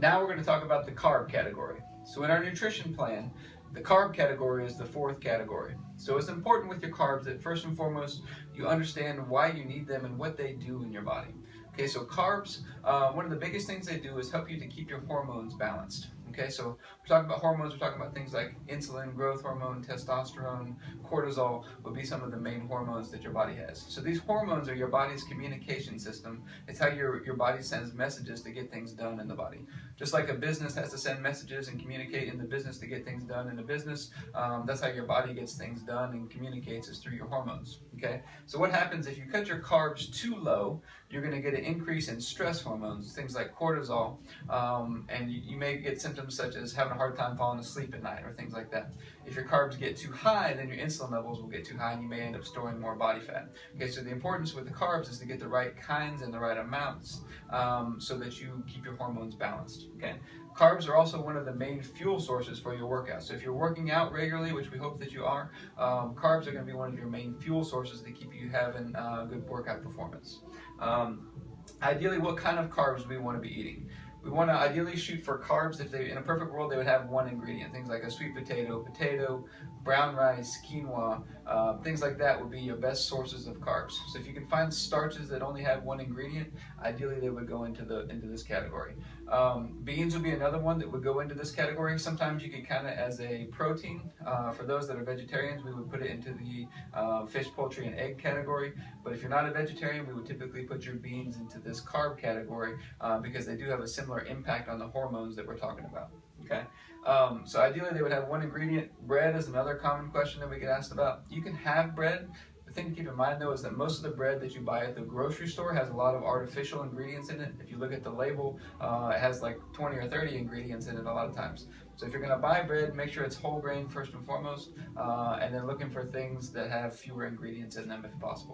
Now we're going to talk about the carb category. So in our nutrition plan, the carb category is the fourth category. So it's important with your carbs that first and foremost, you understand why you need them and what they do in your body. Okay, so carbs, one of the biggest things they do is help you to keep your hormones balanced. Okay, so we're talking about hormones, we're talking about things like insulin, growth hormone, testosterone, cortisol would be some of the main hormones that your body has. So these hormones are your body's communication system. It's how your body sends messages to get things done in the body. Just like a business has to send messages and communicate in the business to get things done in the business, that's how your body gets things done and communicates is through your hormones. Okay, so what happens if you cut your carbs too low, you're going to get an increase in stress hormones, things like cortisol, and you may get symptoms such as having a hard time falling asleep at night or things like that. If your carbs get too high, then your insulin levels will get too high and you may end up storing more body fat. Okay, so the importance with the carbs is to get the right kinds and the right amounts so that you keep your hormones balanced. Okay, carbs are also one of the main fuel sources for your workout. So if you're working out regularly, which we hope that you are, carbs are going to be one of your main fuel sources to keep you having good workout performance. Ideally, what kind of carbs do we want to be eating? We want to ideally shoot for carbs. If they, in a perfect world, they would have one ingredient. Things like a sweet potato, brown rice, quinoa, things like that would be your best sources of carbs. So if you can find starches that only have one ingredient, ideally they would go into this category. Beans would be another one that would go into this category. Sometimes you can count it as a protein. For those that are vegetarians, we would put it into the fish, poultry, and egg category. But if you're not a vegetarian, we would typically put your beans into this carb category because they do have a similar impact on the hormones that we're talking about. Okay, so ideally they would have one ingredient. Bread is another common question that we get asked about. You can have bread. The thing to keep in mind though is that most of the bread that you buy at the grocery store has a lot of artificial ingredients in it. If you look at the label, it has like 20 or 30 ingredients in it a lot of times. So if you're going to buy bread, make sure it's whole grain first and foremost, and then looking for things that have fewer ingredients in them if possible.